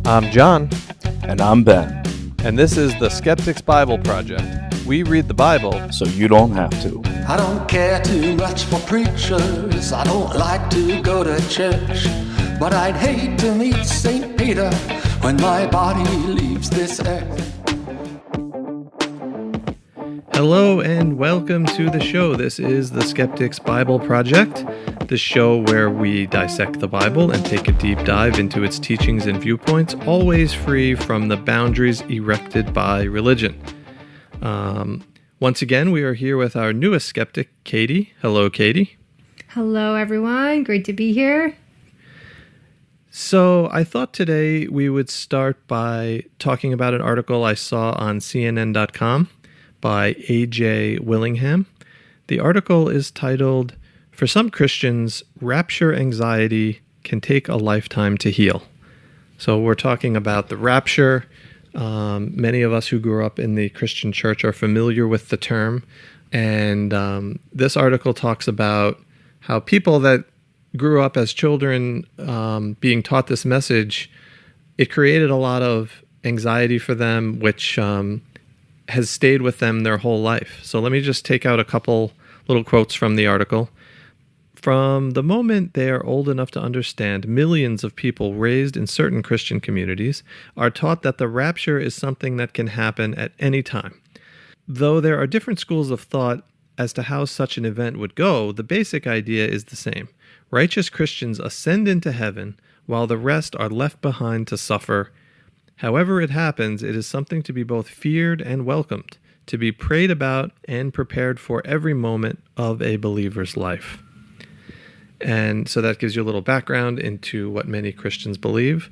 I'm John. And I'm Ben. And this is the Skeptics Bible Project. We read the Bible so you don't have to. I don't care too much for preachers. I don't like to go to church. But I'd hate to meet St. Peter when my body leaves this earth. Hello and welcome to the show. This is the Skeptics Bible Project, the show where we dissect the Bible and take a deep dive into its teachings and viewpoints, always free from the boundaries erected by religion. Once again, we are here with our newest skeptic, Katie. Hello, Katie. Hello, everyone. Great to be here. So I thought today we would start by talking about an article I saw on CNN.com by A.J. Willingham. The article is titled, "For Some Christians, Rapture Anxiety Can Take a Lifetime to Heal." So we're talking about the rapture. Many of us who grew up in the Christian church are familiar with the term. And this article talks about how people that grew up as children being taught this message, it created a lot of anxiety for them, which has stayed with them their whole life. So let me just take out a couple little quotes from the article. From the moment they are old enough to understand, millions of people raised in certain Christian communities are taught that the rapture is something that can happen at any time. Though there are different schools of thought as to how such an event would go, the basic idea is the same. Righteous Christians ascend into heaven while the rest are left behind to suffer. However it happens, it is something to be both feared and welcomed, to be prayed about and prepared for every moment of a believer's life. And so that gives you a little background into what many Christians believe.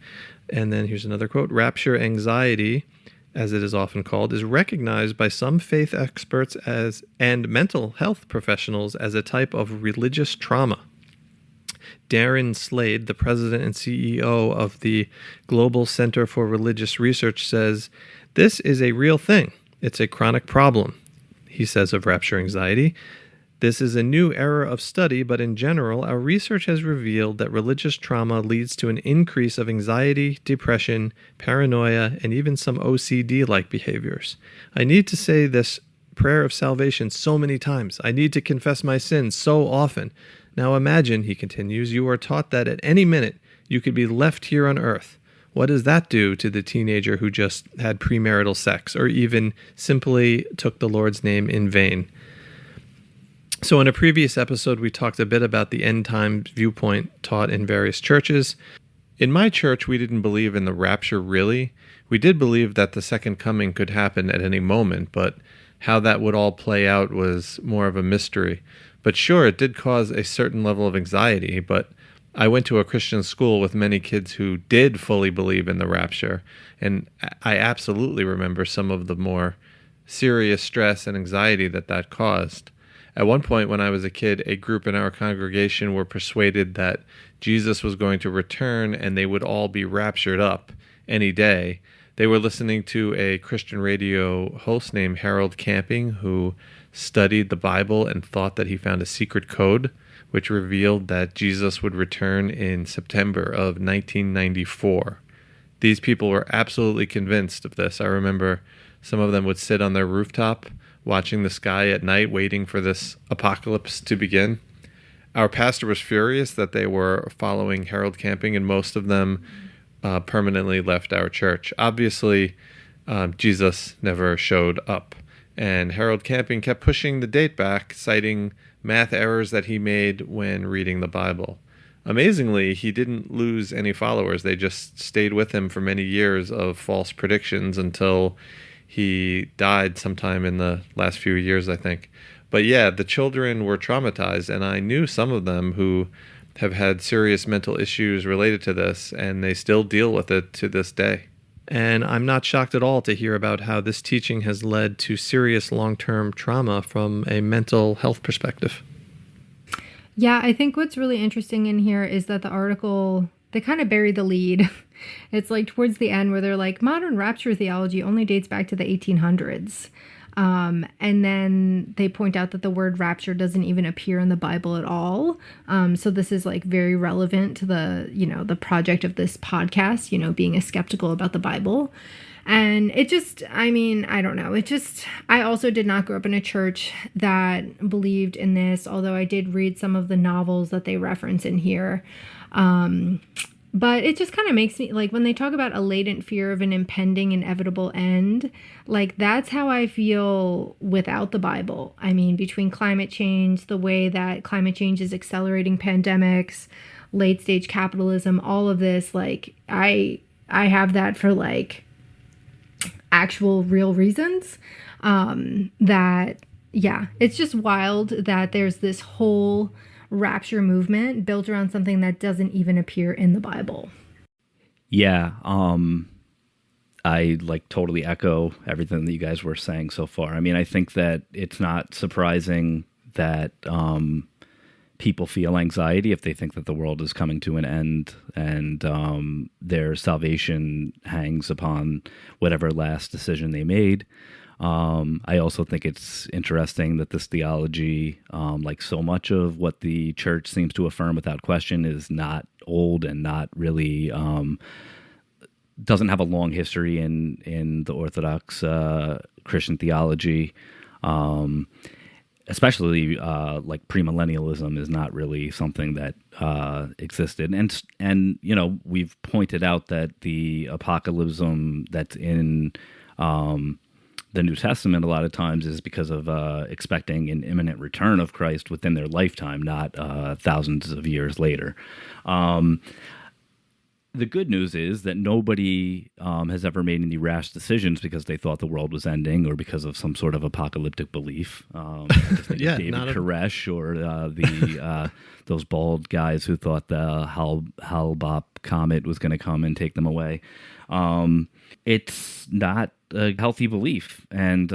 And then here's another quote. Rapture anxiety, as it is often called, is recognized by some faith experts and mental health professionals as a type of religious trauma. Darren Slade, the president and CEO of the Global Center for Religious Research, says, "This is a real thing. It's a chronic problem," he says of rapture anxiety. "This is a new era of study, but in general, our research has revealed that religious trauma leads to an increase of anxiety, depression, paranoia, and even some OCD-like behaviors. I need to say this prayer of salvation so many times. I need to confess my sins so often. Now imagine," he continues, "you are taught that at any minute you could be left here on earth. What does that do to the teenager who just had premarital sex or even simply took the Lord's name in vain?" So in a previous episode, we talked a bit about the end times viewpoint taught in various churches. In my church, we didn't believe in the rapture really. We did believe that the second coming could happen at any moment, but how that would all play out was more of a mystery. But sure, it did cause a certain level of anxiety, but I went to a Christian school with many kids who did fully believe in the rapture, and I absolutely remember some of the more serious stress and anxiety that caused. At one point when I was a kid, a group in our congregation were persuaded that Jesus was going to return and they would all be raptured up any day. They were listening to a Christian radio host named Harold Camping, who studied the Bible and thought that he found a secret code which revealed that Jesus would return in September of 1994. These people were absolutely convinced of this. I remember some of them would sit on their rooftop watching the sky at night, waiting for this apocalypse to begin. Our pastor was furious that they were following Harold Camping, and most of them permanently left our church. Obviously, Jesus never showed up. And Harold Camping kept pushing the date back, citing math errors that he made when reading the Bible. Amazingly, he didn't lose any followers. They just stayed with him for many years of false predictions until he died sometime in the last few years, I think. But yeah, the children were traumatized, and I knew some of them who have had serious mental issues related to this, and they still deal with it to this day. And I'm not shocked at all to hear about how this teaching has led to serious long-term trauma from a mental health perspective. Yeah, I think what's really interesting in here is that the article, they kind of bury the lead. It's like towards the end where they're like, modern rapture theology only dates back to the 1800s. And then they point out that the word rapture doesn't even appear in the Bible at all. So this is like very relevant to the project of this podcast, being skeptical about the Bible. And it just, I don't know. I also did not grow up in a church that believed in this, although I did read some of the novels that they reference in here. But it just kind of makes me, like, when they talk about a latent fear of an impending inevitable end, like, that's how I feel without the Bible. Between climate change, the way that climate change is accelerating pandemics, late stage capitalism, all of this, like, I have that for, like, actual real reasons. It's just wild that there's this whole rapture movement built around something that doesn't even appear in the Bible. Yeah, I totally echo everything that you guys were saying so far. I think that it's not surprising that people feel anxiety if they think that the world is coming to an end and their salvation hangs upon whatever last decision they made. I also think it's interesting that this theology, like so much of what the church seems to affirm without question, is not old and not really doesn't have a long history in the Orthodox Christian theology. Especially like premillennialism is not really something that existed, and we've pointed out that the apocalypse that's in the New Testament a lot of times is because of expecting an imminent return of Christ within their lifetime, not thousands of years later. The good news is that nobody has ever made any rash decisions because they thought the world was ending or because of some sort of apocalyptic belief. Yeah, David Koresh or those bald guys who thought the Hale-Bopp comet was going to come and take them away. It's not a healthy belief, and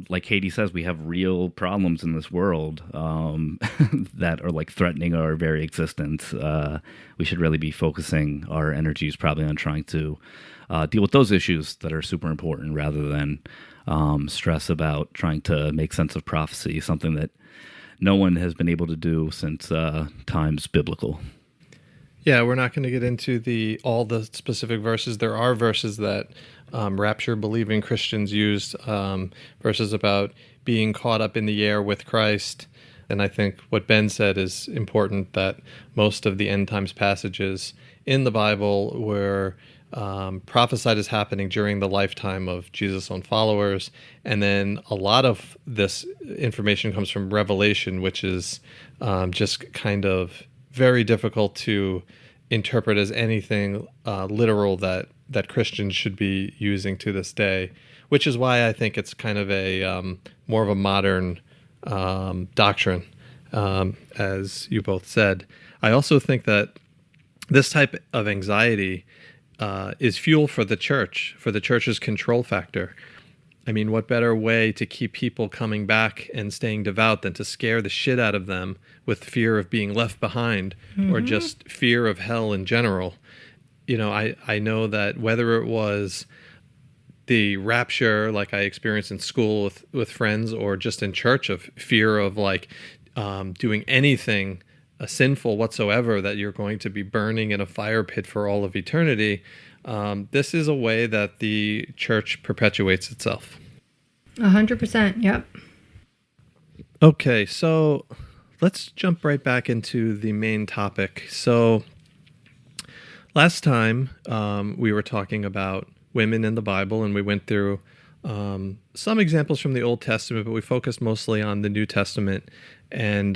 like Katie says, we have real problems in this world that are like threatening our very existence. We should really be focusing our energies probably on trying to deal with those issues that are super important, rather than stress about trying to make sense of prophecy, something that no one has been able to do since times biblical. Yeah, we're not going to get into all the specific verses. There are verses that rapture-believing Christians used, verses about being caught up in the air with Christ. And I think what Ben said is important, that most of the end times passages in the Bible were prophesied as happening during the lifetime of Jesus' own followers. And then a lot of this information comes from Revelation, which is just kind of very difficult to interpret as anything literal that Christians should be using to this day, which is why I think it's kind of a more of a modern doctrine, as you both said. I also think that this type of anxiety is fuel for the church, for the church's control factor. What better way to keep people coming back and staying devout than to scare the shit out of them with fear of being left behind, or just fear of hell in general? I know that whether it was the rapture, like I experienced in school with friends, or just in church, of fear of doing anything sinful whatsoever, that you're going to be burning in a fire pit for all of eternity. This is a way that the church perpetuates itself. 100%. Yep. Okay, so let's jump right back into the main topic. So last time we were talking about women in the Bible, and we went through some examples from the Old Testament, but we focused mostly on the New Testament and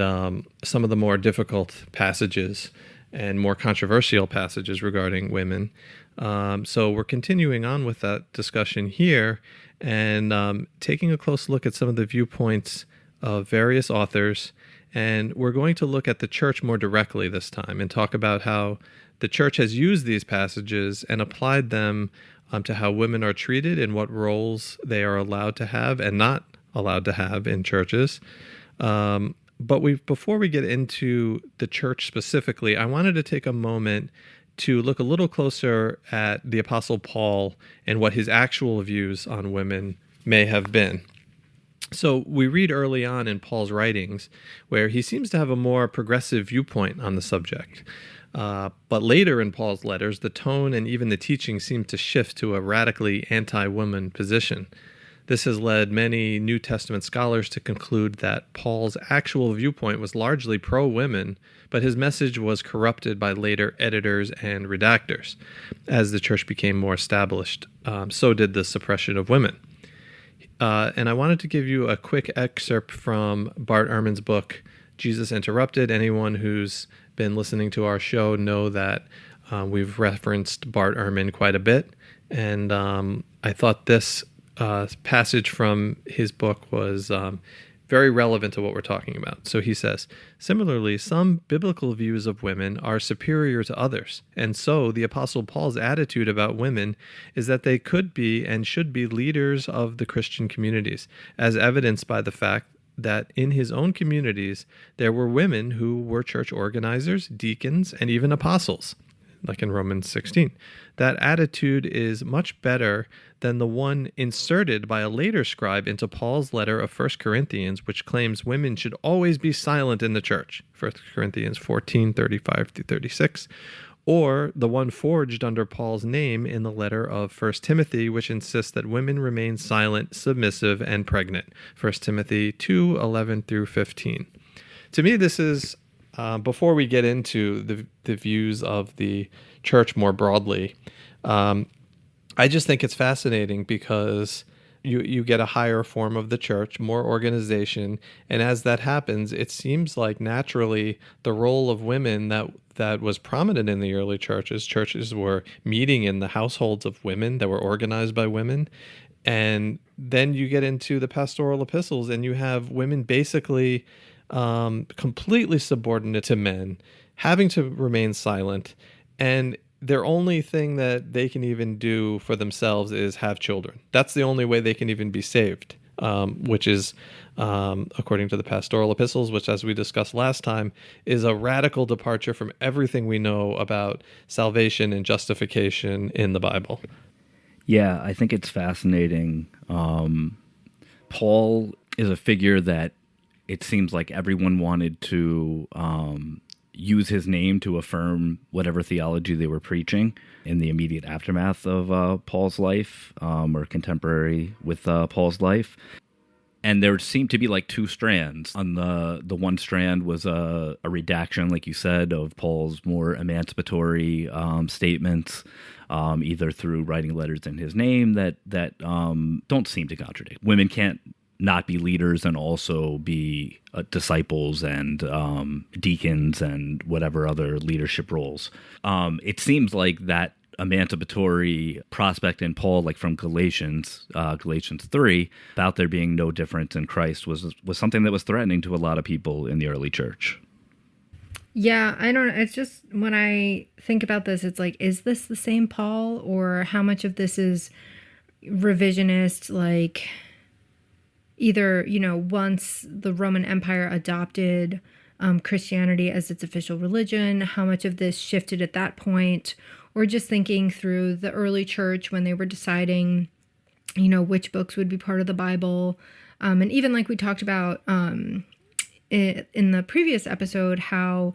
some of the more difficult passages and more controversial passages regarding women. So we're continuing on with that discussion here, and taking a close look at some of the viewpoints of various authors. And we're going to look at the church more directly this time and talk about how the church has used these passages and applied them to how women are treated and what roles they are allowed to have and not allowed to have in churches. But before we get into the church specifically, I wanted to take a moment to look a little closer at the Apostle Paul and what his actual views on women may have been. So we read early on in Paul's writings where he seems to have a more progressive viewpoint on the subject. But later in Paul's letters, the tone and even the teaching seem to shift to a radically anti-woman position. This has led many New Testament scholars to conclude that Paul's actual viewpoint was largely pro-women, but his message was corrupted by later editors and redactors. As the church became more established, so did the suppression of women. And I wanted to give you a quick excerpt from Bart Ehrman's book, Jesus Interrupted. Anyone who's been listening to our show know that we've referenced Bart Ehrman quite a bit. And I thought this passage from his book was very relevant to what we're talking about. So he says, similarly, some biblical views of women are superior to others. And so the Apostle Paul's attitude about women is that they could be and should be leaders of the Christian communities, as evidenced by the fact that in his own communities, there were women who were church organizers, deacons, and even apostles, like in Romans 16. That attitude is much better than the one inserted by a later scribe into Paul's letter of 1 Corinthians, which claims women should always be silent in the church, 1 Corinthians 14:35-36, or the one forged under Paul's name in the letter of 1 Timothy, which insists that women remain silent, submissive, and pregnant, 1 Timothy 2:11-15. To me, this is, before we get into the views of the church more broadly, I just think it's fascinating because you get a higher form of the church, more organization, and as that happens, it seems like naturally the role of women that was prominent in the early churches were meeting in the households of women that were organized by women, and then you get into the pastoral epistles and you have women basically completely subordinate to men, having to remain silent, and their only thing that they can even do for themselves is have children. That's the only way they can even be saved, which is, according to the pastoral epistles, which, as we discussed last time, is a radical departure from everything we know about salvation and justification in the Bible. Yeah, I think it's fascinating. Paul is a figure that it seems like everyone wanted to use his name to affirm whatever theology they were preaching in the immediate aftermath of Paul's life, or contemporary with Paul's life. And there seemed to be like two strands. On the one strand was a redaction, like you said, of Paul's more emancipatory statements, either through writing letters in his name that don't seem to contradict. Women can't not be leaders and also be disciples and deacons and whatever other leadership roles. It seems like that emancipatory prospect in Paul, like from Galatians 3, about there being no difference in Christ was something that was threatening to a lot of people in the early church. Yeah, I don't know. It's just, when I think about this, it's like, is this the same Paul, or how much of this is revisionist, like either, once the Roman Empire adopted Christianity as its official religion, how much of this shifted at that point, or just thinking through the early church when they were deciding, which books would be part of the Bible. And even like we talked about in the previous episode, how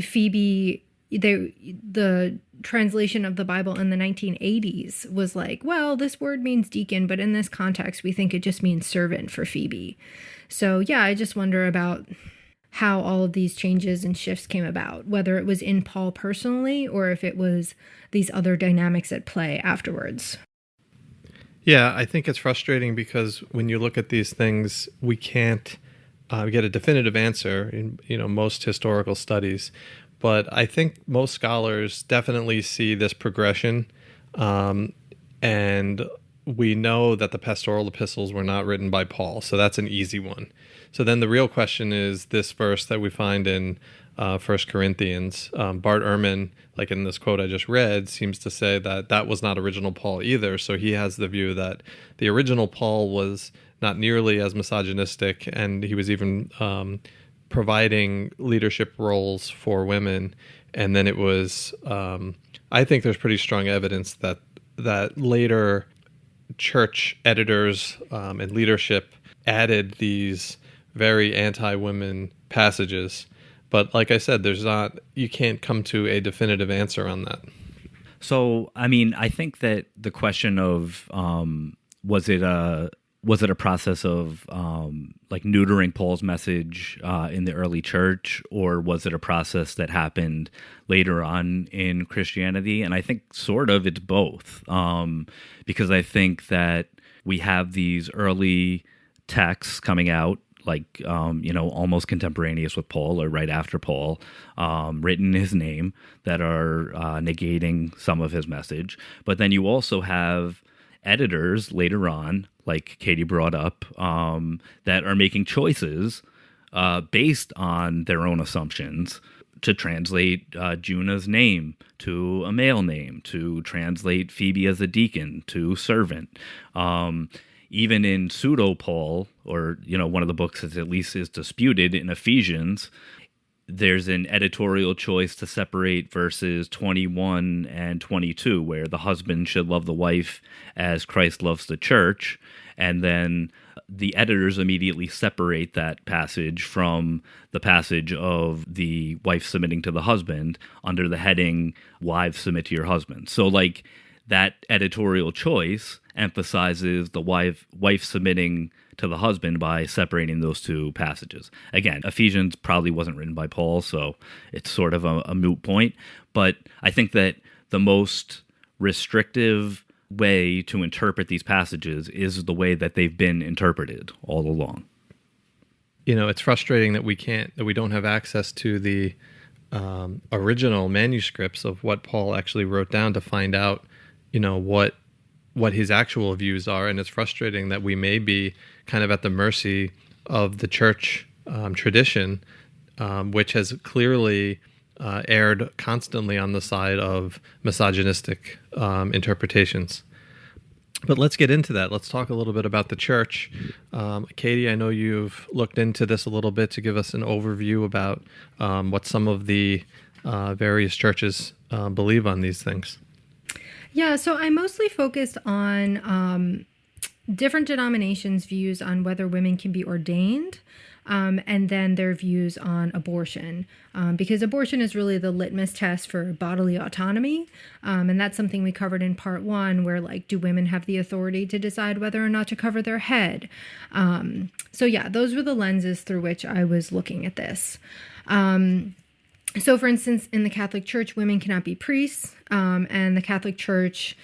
Phoebe, the translation of the Bible in the 1980s was like, well, this word means deacon, but in this context, we think it just means servant for Phoebe. So yeah, I just wonder about how all of these changes and shifts came about, whether it was in Paul personally or if it was these other dynamics at play afterwards. Yeah, I think it's frustrating because when you look at these things, we can't get a definitive answer in most historical studies. But I think most scholars definitely see this progression, and we know that the pastoral epistles were not written by Paul, so that's an easy one. So then the real question is this verse that we find in 1 Corinthians. Bart Ehrman, like in this quote I just read, seems to say that was not original Paul either, so he has the view that the original Paul was not nearly as misogynistic, and he was even providing leadership roles for women. And then it was, I think there's pretty strong evidence that later church editors and leadership added these very anti-women passages. But like I said, you can't come to a definitive answer on that. So, I mean, I think that the question of was it a process of like neutering Paul's message in the early church, or was it a process that happened later on in Christianity? And I think sort of it's both, because I think that we have these early texts coming out, like, almost contemporaneous with Paul or right after Paul, written in his name, that are negating some of his message. But then you also have editors later on, like Katie brought up, that are making choices based on their own assumptions to translate Juna's name to a male name, to translate Phoebe as a deacon to servant. Even in pseudo-Paul, or, one of the books that at least is disputed in Ephesians, there's an editorial choice to separate verses 21 and 22, where the husband should love the wife as Christ loves the church. And then the editors immediately separate that passage from the passage of the wife submitting to the husband under the heading, wives submit to your husband. So, like, that editorial choice emphasizes the wife submitting to the husband by separating those two passages. Again, Ephesians probably wasn't written by Paul, so it's sort of a moot point. But I think that the most restrictive way to interpret these passages is the way that they've been interpreted all along. It's frustrating that we don't have access to the original manuscripts of what Paul actually wrote down to find out, what his actual views are. And it's frustrating that we may be kind of at the mercy of the church tradition, which has clearly erred constantly on the side of misogynistic interpretations. But let's get into that. Let's talk a little bit about the church. Katie, I know you've looked into this a little bit to give us an overview about what some of the various churches believe on these things. Yeah, so I mostly focused on different denominations' views on whether women can be ordained, and then their views on abortion, because abortion is really the litmus test for bodily autonomy, and that's something we covered in part 1, where, like, do women have the authority to decide whether or not to cover their head? So yeah, those were the lenses through which I was looking at this. So, for instance, in the Catholic Church, women cannot be priests, and the Catholic Church,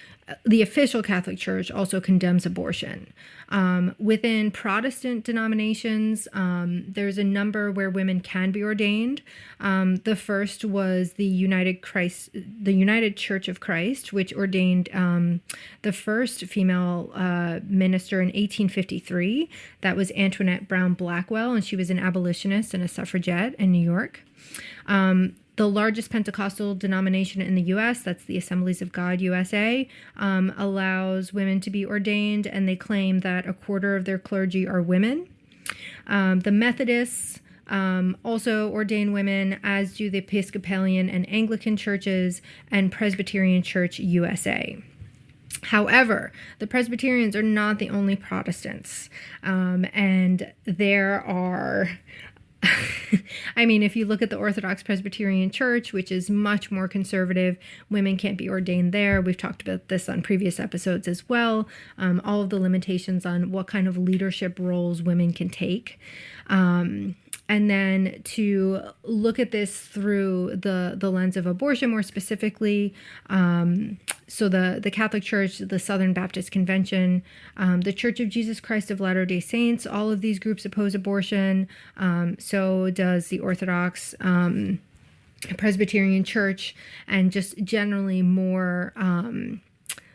the official Catholic Church, also condemns abortion. Within Protestant denominations, there's a number where women can be ordained. The first was the United Church of Christ, which ordained the first female minister in 1853. That was Antoinette Brown Blackwell, and she was an abolitionist and a suffragette in New York. The largest Pentecostal denomination in the U.S., that's the Assemblies of God USA, allows women to be ordained, and they claim that a quarter of their clergy are women. The Methodists also ordain women, as do the Episcopalian and Anglican churches and Presbyterian Church USA. However, the Presbyterians are not the only Protestants, and there are... I mean, if you look at the Orthodox Presbyterian Church, which is much more conservative, women can't be ordained there. We've talked about this on previous episodes as well. All of the limitations on what kind of leadership roles women can take. And then to look at this through the lens of abortion more specifically, so the Catholic Church, the Southern Baptist Convention, the Church of Jesus Christ of Latter-day Saints, all of these groups oppose abortion. So does the Orthodox Presbyterian Church, and just generally more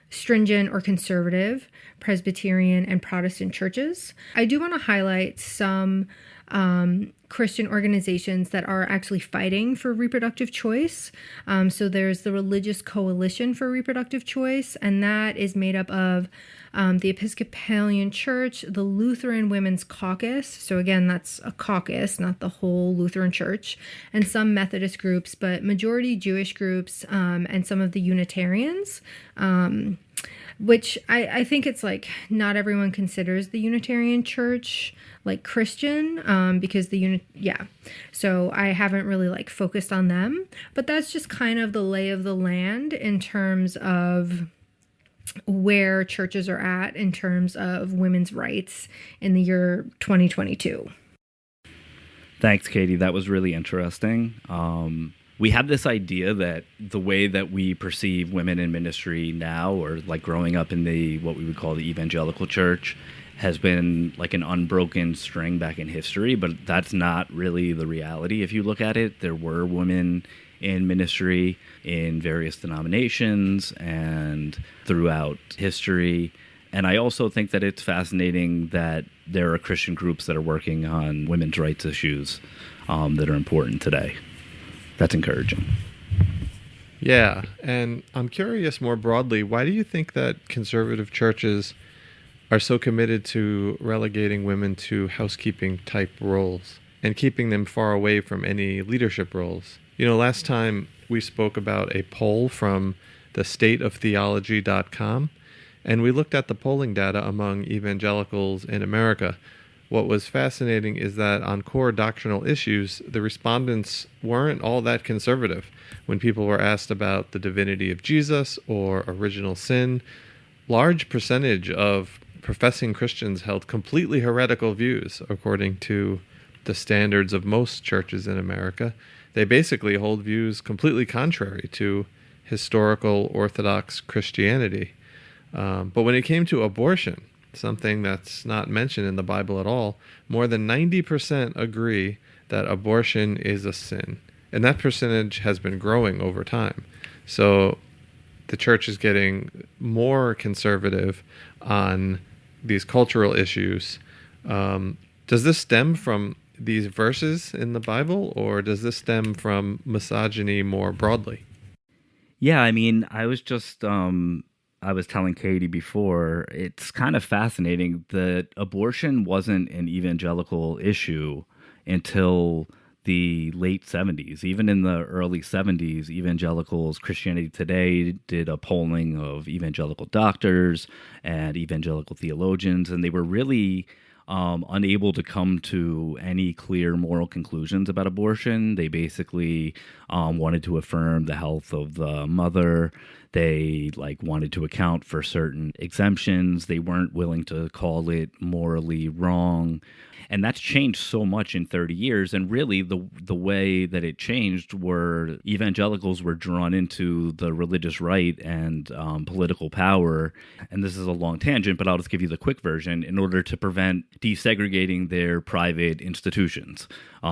stringent or conservative Presbyterian and Protestant churches. I do want to highlight some Christian organizations that are actually fighting for reproductive choice. So there's the Religious Coalition for Reproductive Choice, and that is made up of the Episcopalian Church, the Lutheran Women's Caucus. So again, that's a caucus, not the whole Lutheran Church, and some Methodist groups, but majority Jewish groups, and some of the Unitarians. which I think it's like not everyone considers the Unitarian Church like Christian, because so I haven't really like focused on them, but that's just kind of the lay of the land in terms of where churches are at in terms of women's rights in the year 2022. Thanks, Katie. That was really interesting. We have this idea that the way that we perceive women in ministry now, or like growing up in what we would call the evangelical church, has been like an unbroken string back in history, but that's not really the reality. If you look at it, there were women in ministry in various denominations and throughout history. And I also think that it's fascinating that there are Christian groups that are working on women's rights issues that are important today. That's encouraging. Yeah, and I'm curious more broadly, why do you think that conservative churches are so committed to relegating women to housekeeping type roles and keeping them far away from any leadership roles? Last time we spoke about a poll from the stateoftheology.com, and we looked at the polling data among evangelicals in America. What was fascinating is that on core doctrinal issues, the respondents weren't all that conservative. When people were asked about the divinity of Jesus or original sin, large percentage of professing Christians held completely heretical views, according to the standards of most churches in America. They basically hold views completely contrary to historical Orthodox Christianity. But when it came to abortion, something that's not mentioned in the Bible at all, more than 90% agree that abortion is a sin. And that percentage has been growing over time. So the church is getting more conservative on these cultural issues. Does this stem from these verses in the Bible, or does this stem from misogyny more broadly? Yeah, I mean, I was telling Katie before, it's kind of fascinating that abortion wasn't an evangelical issue until the late 70s. Even in the early 70s, evangelicals, Christianity Today did a polling of evangelical doctors and evangelical theologians, and they were really unable to come to any clear moral conclusions about abortion. They basically wanted to affirm the health of the mother. They wanted to account for certain exemptions. They weren't willing to call it morally wrong. And that's changed so much in 30 years. And really the way that it changed were evangelicals were drawn into the religious right and political power. And this is a long tangent, but I'll just give you the quick version. In order to prevent desegregating their private institutions.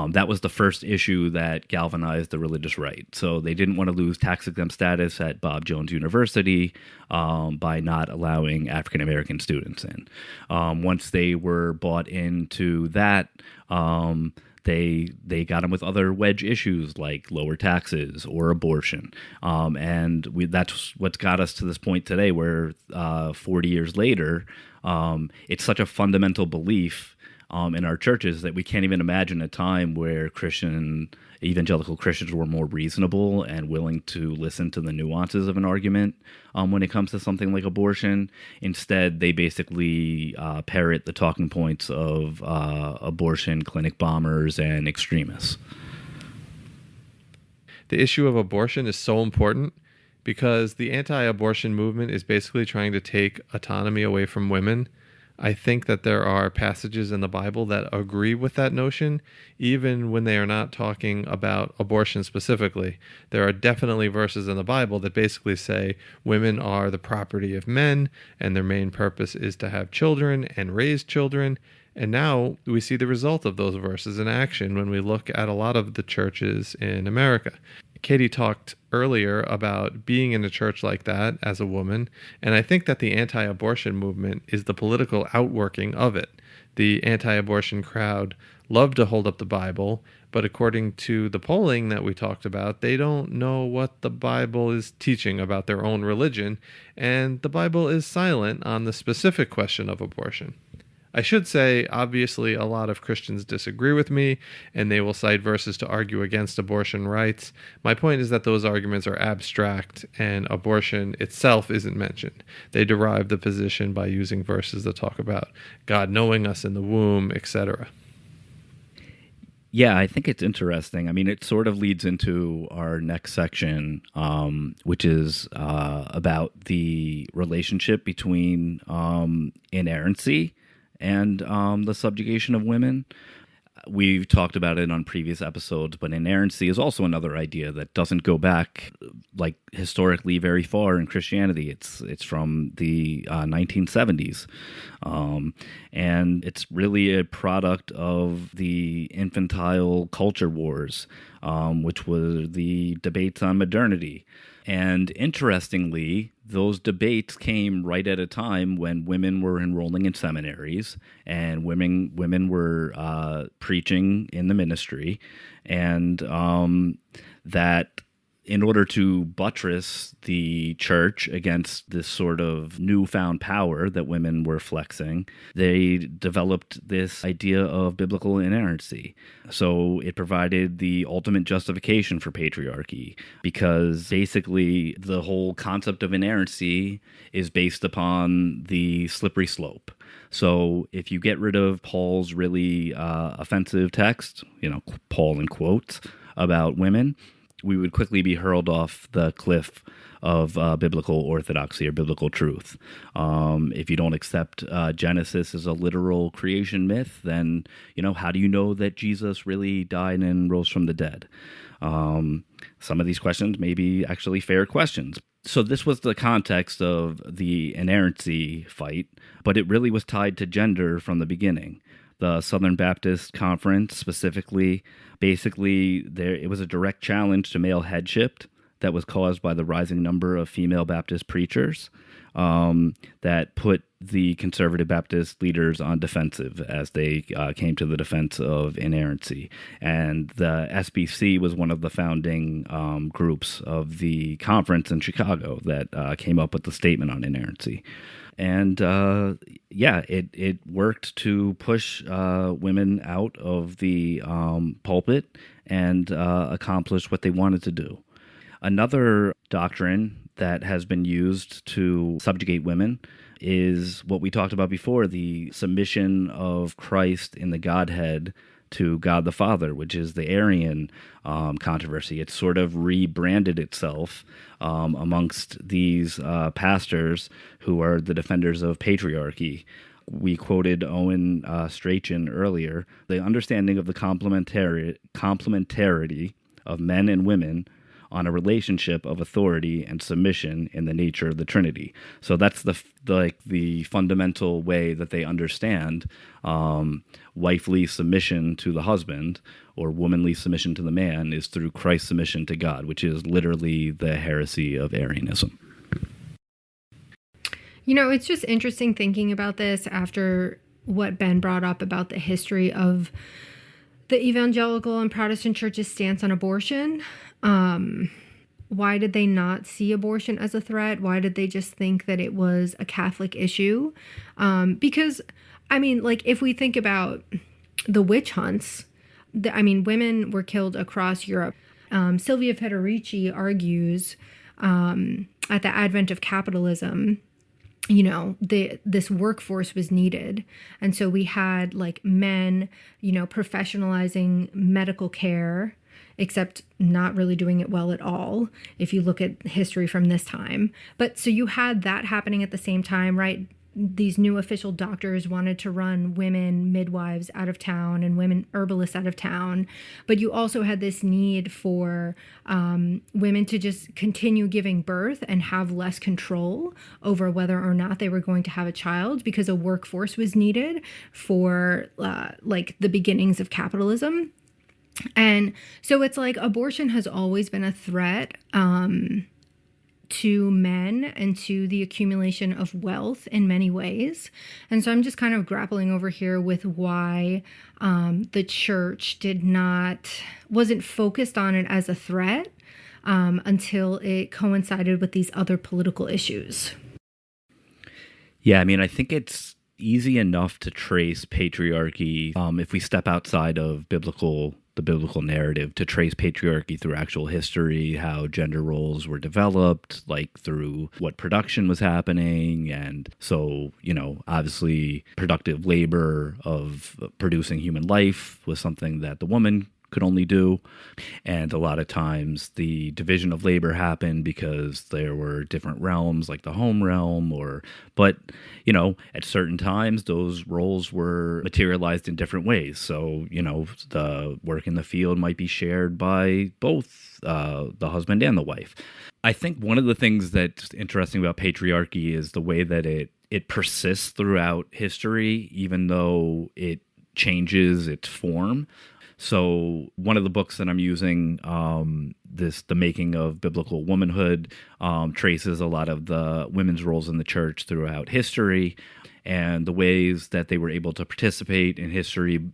That was the first issue that galvanized the religious right. So they didn't want to lose tax-exempt status at Bob Jones University by not allowing African-American students in. Once they were bought into that, they got them with other wedge issues like lower taxes or abortion. That's what's got us to this point today where 40 years later, it's such a fundamental belief in our churches that we can't even imagine a time where evangelical Christians were more reasonable and willing to listen to the nuances of an argument when it comes to something like abortion. Instead, they basically parrot the talking points of abortion clinic bombers and extremists. The issue of abortion is so important because the anti-abortion movement is basically trying to take autonomy away from women. I think that there are passages in the Bible that agree with that notion, even when they are not talking about abortion specifically. There are definitely verses in the Bible that basically say women are the property of men, and their main purpose is to have children and raise children. And now we see the result of those verses in action when we look at a lot of the churches in America. Katie talked earlier about being in a church like that as a woman, and I think that the anti-abortion movement is the political outworking of it. The anti-abortion crowd love to hold up the Bible, but according to the polling that we talked about, they don't know what the Bible is teaching about their own religion, and the Bible is silent on the specific question of abortion. I should say, obviously, a lot of Christians disagree with me, and they will cite verses to argue against abortion rights. My point is that those arguments are abstract, and abortion itself isn't mentioned. They derive the position by using verses that talk about God knowing us in the womb, etc. Yeah, I think it's interesting. I mean, it sort of leads into our next section, which is about the relationship between inerrancy and the subjugation of women. We've talked about it on previous episodes, but inerrancy is also another idea that doesn't go back, like, historically very far in Christianity. It's from the 1970s, and it's really a product of the infantile culture wars, which were the debates on modernity. And interestingly, those debates came right at a time when women were enrolling in seminaries and women were preaching in the ministry, and that in order to buttress the church against this sort of newfound power that women were flexing, they developed this idea of biblical inerrancy. So it provided the ultimate justification for patriarchy, because basically the whole concept of inerrancy is based upon the slippery slope. So if you get rid of Paul's really offensive text, Paul in quotes, about women, we would quickly be hurled off the cliff of biblical orthodoxy or biblical truth. If you don't accept Genesis as a literal creation myth, then, how do you know that Jesus really died and rose from the dead? Some of these questions may be actually fair questions. So this was the context of the inerrancy fight, but it really was tied to gender from the beginning. The Southern Baptist Conference specifically, it was a direct challenge to male headship that was caused by the rising number of female Baptist preachers that put the conservative Baptist leaders on defensive as they came to the defense of inerrancy. And the SBC was one of the founding groups of the conference in Chicago that came up with the statement on inerrancy. And it worked to push women out of the pulpit and accomplish what they wanted to do. Another doctrine that has been used to subjugate women is what we talked about before, the submission of Christ in the Godhead to God the Father, which is the Arian controversy. It sort of rebranded itself amongst these pastors who are the defenders of patriarchy. We quoted Owen Strachan earlier. The understanding of the complementarity of men and women on a relationship of authority and submission in the nature of the Trinity. So that's the fundamental way that they understand wifely submission to the husband or womanly submission to the man is through Christ's submission to God, which is literally the heresy of Arianism. It's just interesting thinking about this after what Ben brought up about the history of the evangelical and Protestant church's stance on abortion. Why did they not see abortion as a threat? Why did they just think that it was a Catholic issue? Because, if we think about the witch hunts, women were killed across Europe. Silvia Federici argues at the advent of capitalism, this workforce was needed. And so we had men, professionalizing medical care, except not really doing it well at all, if you look at history from this time. But so you had that happening at the same time, right? These new official doctors wanted to run women midwives out of town and women herbalists out of town. But you also had this need for women to just continue giving birth and have less control over whether or not they were going to have a child, because a workforce was needed for the beginnings of capitalism. And so it's abortion has always been a threat to men and to the accumulation of wealth in many ways. And so I'm just kind of grappling over here with why the church wasn't focused on it as a threat until it coincided with these other political issues. Yeah, I think it's easy enough to trace patriarchy if we step outside of the biblical narrative, to trace patriarchy through actual history, how gender roles were developed, like through what production was happening. And so, obviously productive labor of producing human life was something that the woman could only do. And a lot of times the division of labor happened because there were different realms, like the home realm, but at certain times those roles were materialized in different ways. So, the work in the field might be shared by both the husband and the wife. I think one of the things that's interesting about patriarchy is the way that it persists throughout history, even though it changes its form. So one of the books that I'm using, The Making of Biblical Womanhood, traces a lot of the women's roles in the church throughout history, and the ways that they were able to participate in history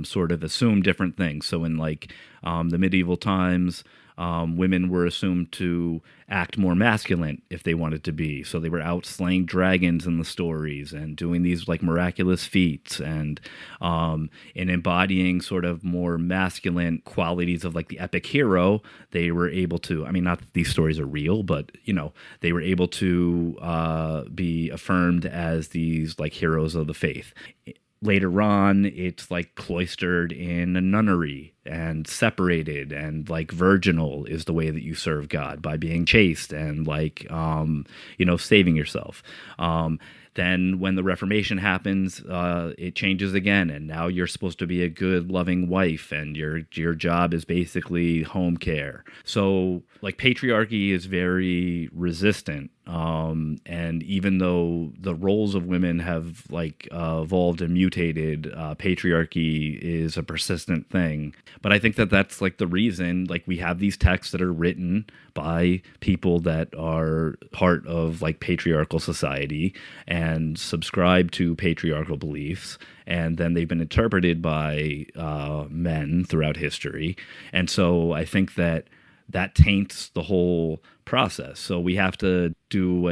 sort of assume different things. So in the medieval times, women were assumed to act more masculine if they wanted to be. So they were out slaying dragons in the stories and doing these miraculous feats and embodying sort of more masculine qualities of the epic hero. They were able to, not that these stories are real, but, they were able to be affirmed as these heroes of the faith. Later on, it's cloistered in a nunnery and separated, and virginal is the way that you serve God, by being chaste and saving yourself. Then when the Reformation happens, it changes again, and now you're supposed to be a good, loving wife, and your job is basically home care. So patriarchy is very resistant. And even though the roles of women have evolved and mutated, patriarchy is a persistent thing. But I think that that's the reason we have these texts that are written by people that are part of patriarchal society and subscribe to patriarchal beliefs, and then they've been interpreted by men throughout history. And so I think that taints the whole process. So we have to do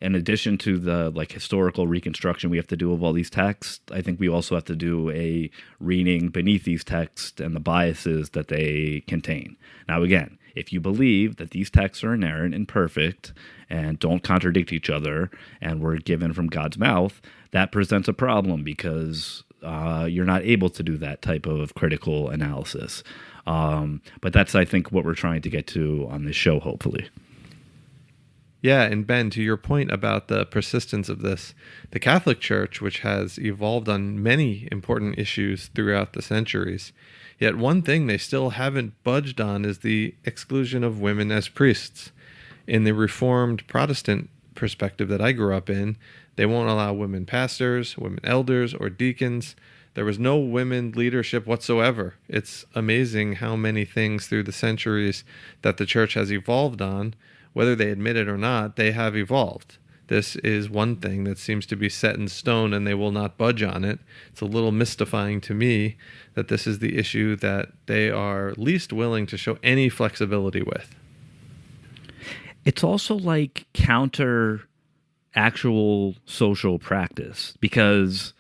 in addition to the historical reconstruction we have to do of all these texts, I think we also have to do a reading beneath these texts and the biases that they contain. Now, again, if you believe that these texts are inerrant and perfect and don't contradict each other and were given from God's mouth, that presents a problem because you're not able to do that type of critical analysis. But that's, I think, what we're trying to get to on this show, hopefully. Yeah, and Ben, to your point about the persistence of this, the Catholic Church, which has evolved on many important issues throughout the centuries, yet one thing they still haven't budged on is the exclusion of women as priests. In the Reformed Protestant perspective that I grew up in, they won't allow women pastors, women elders, or deacons. There was no women leadership whatsoever. It's amazing how many things through the centuries that the church has evolved on, whether they admit it or not, they have evolved. This is one thing that seems to be set in stone and they will not budge on it. It's a little mystifying to me that this is the issue that they are least willing to show any flexibility with. It's also counter actual social practice, because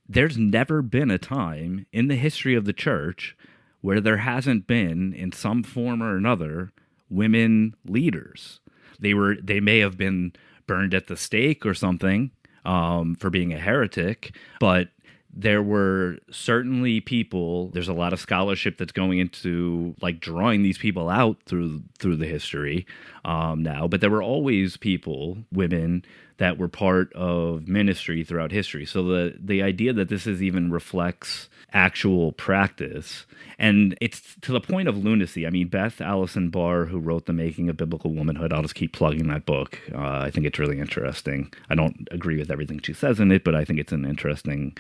there's never been a time in the history of the church where there hasn't been, in some form or another, women leaders. They may have been burned at the stake or something for being a heretic, but there were certainly people. There's a lot of scholarship that's going into drawing these people out through the history now, but there were always people, women, that were part of ministry throughout history. So the idea that this even reflects actual practice, and it's to the point of lunacy. Beth Allison Barr, who wrote The Making of Biblical Womanhood, I'll just keep plugging that book. I think it's really interesting. I don't agree with everything she says in it, but I think it's an interesting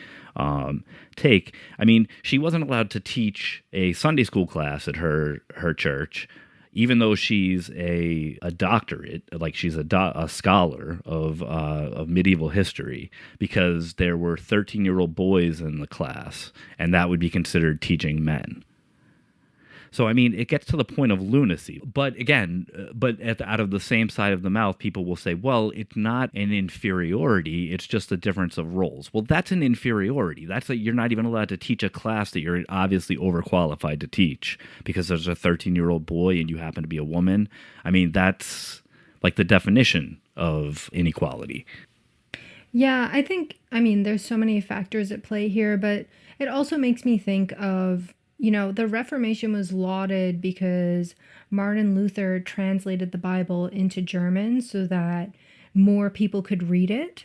take. She wasn't allowed to teach a Sunday school class at her church, even though she's a doctorate, she's a scholar of medieval history, because there were 13-year-old boys in the class, and that would be considered teaching men. So, I mean, it gets to the point of lunacy. But again, out of the same side of the mouth, people will say, well, it's not an inferiority. It's just a difference of roles. Well, that's an inferiority. That's that you're not even allowed to teach a class that you're obviously overqualified to teach because there's a 13-year-old boy and you happen to be a woman. I mean, that's like the definition of inequality. Yeah, I mean, there's so many factors at play here, but it also makes me think of, the Reformation was lauded because Martin Luther translated the Bible into German so that more people could read it,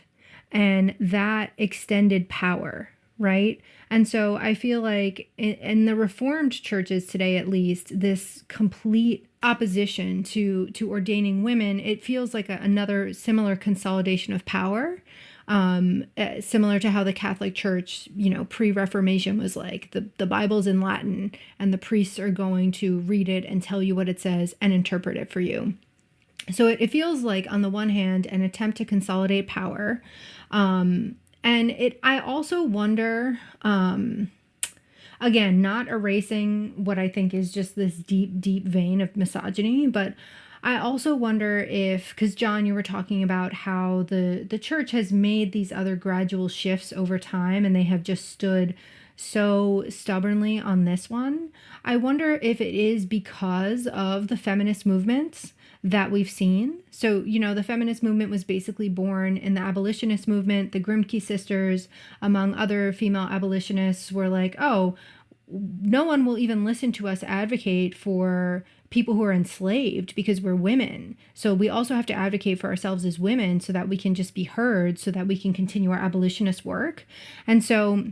and that extended power, right? And so I feel like in the Reformed churches today, at least, this complete opposition to ordaining women, it feels like another similar consolidation of power. Similar to how the Catholic Church, pre-Reformation was like the Bible's in Latin and the priests are going to read it and tell you what it says and interpret it for you. So it feels like, on the one hand, an attempt to consolidate power. I also wonder, again, not erasing what I think is just this deep, deep vein of misogyny, but I also wonder if, because John, you were talking about how the church has made these other gradual shifts over time and they have just stood so stubbornly on this one. I wonder if it is because of the feminist movements that we've seen. So, the feminist movement was basically born in the abolitionist movement. The Grimke sisters, among other female abolitionists, were like, oh, no one will even listen to us advocate for people who are enslaved because we're women. So we also have to advocate for ourselves as women so that we can just be heard, so that we can continue our abolitionist work. And so,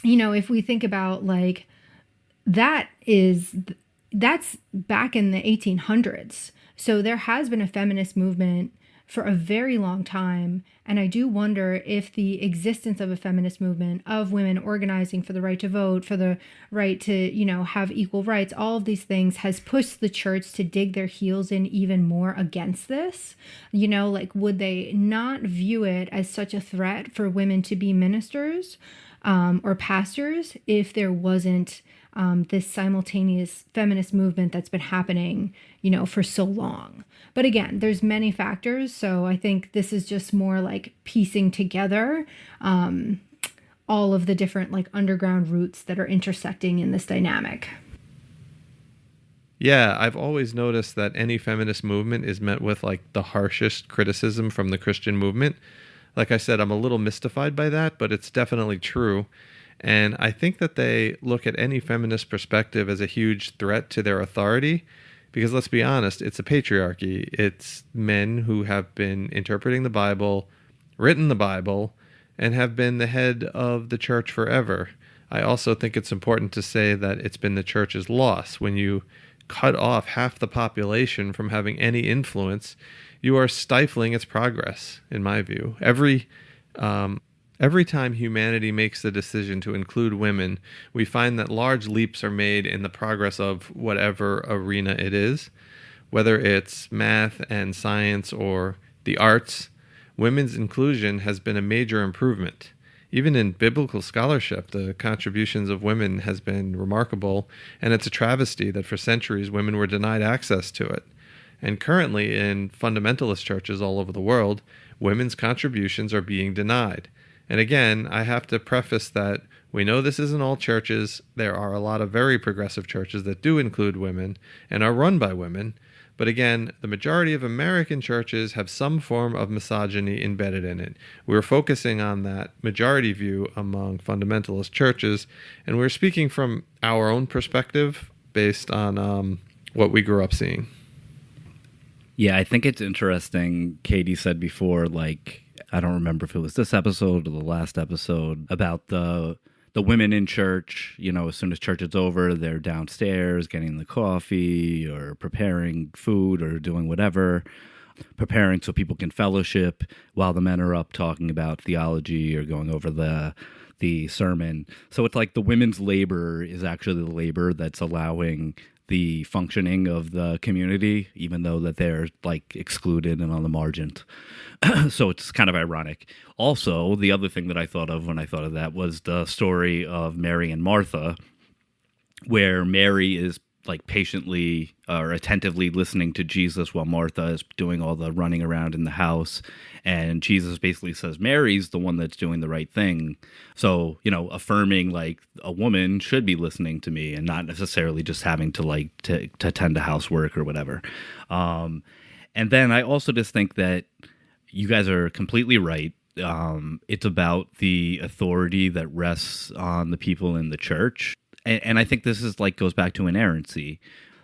if we think about like that's back in the 1800s. So there has been a feminist movement for a very long time. And I do wonder if the existence of a feminist movement, of women organizing for the right to vote, for the right to, have equal rights, all of these things has pushed the church to dig their heels in even more against this. Would they not view it as such a threat for women to be ministers or pastors if there wasn't this simultaneous feminist movement that's been happening, for so long? But again, there's many factors. So I think this is just more like piecing together all of the different like underground roots that are intersecting in this dynamic. Yeah, I've always noticed that any feminist movement is met with like the harshest criticism from the Christian movement. Like I said, I'm a little mystified by that, but it's definitely true. And I think that they look at any feminist perspective as a huge threat to their authority, because let's be honest, it's a patriarchy. It's men who have been interpreting the Bible, written the Bible, and have been the head of the church forever. I also think it's important to say that it's been the church's loss. When you cut off half the population from having any influence, you are stifling its progress, in my view. Every time humanity makes the decision to include women, we find that large leaps are made in the progress of whatever arena it is. Whether it's math and science or the arts, women's inclusion has been a major improvement. Even in biblical scholarship, the contributions of women has been remarkable, and it's a travesty that for centuries women were denied access to it. And currently in fundamentalist churches all over the world, women's contributions are being denied. And again, I have to preface that we know this isn't all churches. There are a lot of very progressive churches that do include women and are run by women. But again, the majority of American churches have some form of misogyny embedded in it. We're focusing on that majority view among fundamentalist churches, and we're speaking from our own perspective based on what we grew up seeing. Yeah, I think it's interesting. Katie said before, like, I don't remember if it was this episode or the last episode, about the women in church. As soon as church is over, they're downstairs getting the coffee or preparing food or doing whatever, preparing so people can fellowship while the men are up talking about theology or going over the sermon. So it's like the women's labor is actually the labor that's allowing the functioning of the community, even though that they're like excluded and on the margins. So it's kind of ironic. Also, the other thing that I thought of when I thought of that was the story of Mary and Martha, where Mary is like patiently or attentively listening to Jesus while Martha is doing all the running around in the house. And Jesus basically says, Mary's the one that's doing the right thing. So, affirming like a woman should be listening to me and not necessarily just having to to tend to housework or whatever. And then I also just think that you guys are completely right. It's about the authority that rests on the people in the church. And I think this is goes back to inerrancy.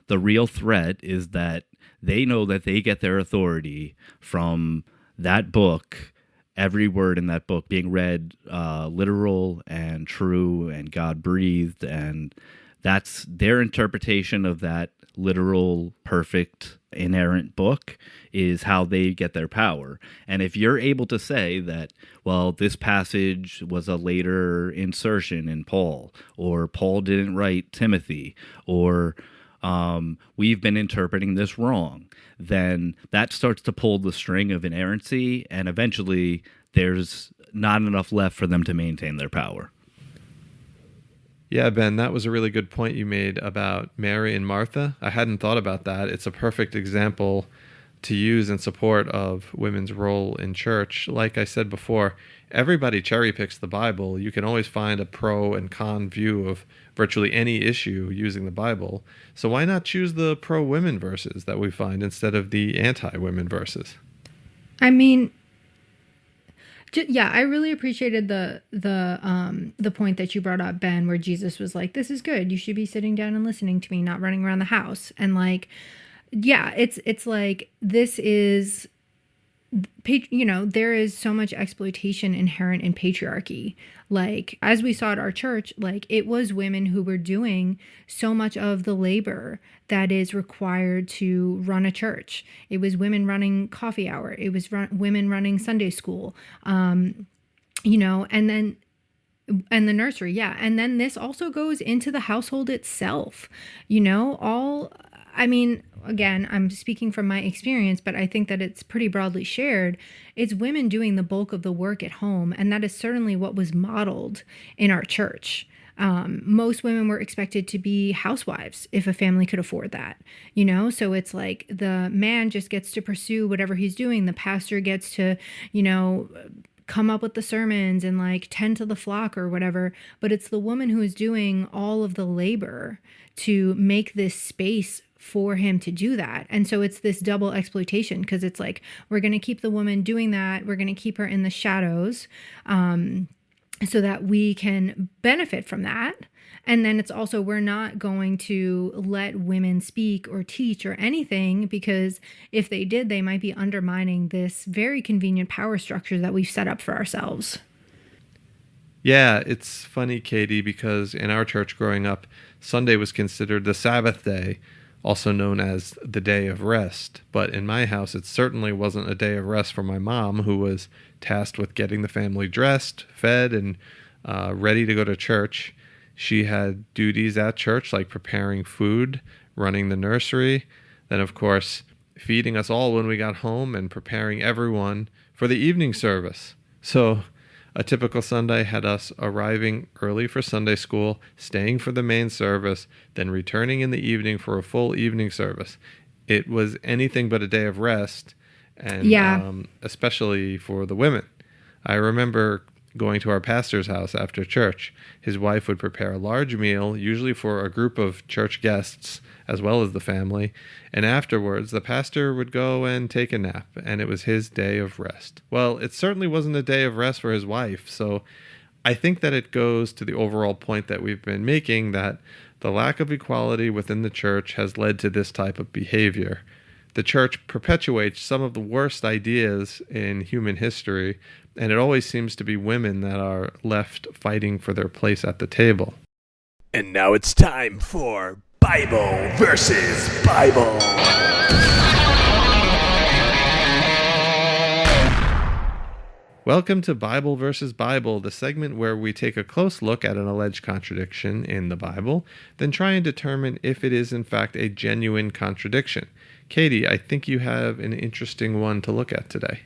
The real threat is that they know that they get their authority from that book, every word in that book being read literal and true and God breathed, and that's their interpretation of that literal, perfect, inerrant book is how they get their power. And if you're able to say that, well, this passage was a later insertion in Paul, or Paul didn't write Timothy, or we've been interpreting this wrong, then that starts to pull the string of inerrancy, and eventually there's not enough left for them to maintain their power. Yeah, Ben, that was a really good point you made about Mary and Martha. I hadn't thought about that. It's a perfect example to use in support of women's role in church. Like I said before, everybody cherry picks the Bible. You can always find a pro and con view of virtually any issue using the Bible. So why not choose the pro-women verses that we find instead of the anti-women verses? I mean, yeah, I really appreciated the point that you brought up, Ben, where Jesus was like, "This is good. You should be sitting down and listening to me, not running around the house." And yeah, it's like this is, there is so much exploitation inherent in patriarchy. Like, as we saw at our church, it was women who were doing so much of the labor that is required to run a church. It was women running coffee hour. It was women running Sunday school, and then and the nursery. Yeah. And then this also goes into the household itself, again, I'm speaking from my experience, but I think that it's pretty broadly shared. It's women doing the bulk of the work at home, and that is certainly what was modeled in our church. Most women were expected to be housewives if a family could afford that, so it's like the man just gets to pursue whatever he's doing. The pastor gets to, come up with the sermons and tend to the flock or whatever, but it's the woman who is doing all of the labor to make this space for him to do that. And so it's this double exploitation, because it's like, we're going to keep the woman doing that. We're going to keep her in the shadows, so that we can benefit from that. And then it's also, we're not going to let women speak or teach or anything, because if they did, they might be undermining this very convenient power structure that we've set up for ourselves. Yeah, it's funny, Katie, because in our church growing up, Sunday was considered the Sabbath day, also known as the day of rest. But in my house, it certainly wasn't a day of rest for my mom, who was tasked with getting the family dressed, fed, and ready to go to church. She had duties at church, like preparing food, running the nursery, then, of course, feeding us all when we got home, and preparing everyone for the evening service. So a typical Sunday had us arriving early for Sunday school, staying for the main service, then returning in the evening for a full evening service. It was anything but a day of rest, and especially for the women. I remember going to our pastor's house after church. His wife would prepare a large meal, usually for a group of church guests, as well as the family, and afterwards the pastor would go and take a nap, and it was his day of rest. Well, it certainly wasn't a day of rest for his wife, so I think that it goes to the overall point that we've been making, that the lack of equality within the church has led to this type of behavior. The church perpetuates some of the worst ideas in human history, and it always seems to be women that are left fighting for their place at the table. And now it's time for Bible versus Bible. Welcome to Bible versus Bible, the segment where we take a close look at an alleged contradiction in the Bible, then try and determine if it is in fact a genuine contradiction. Katie, I think you have an interesting one to look at today.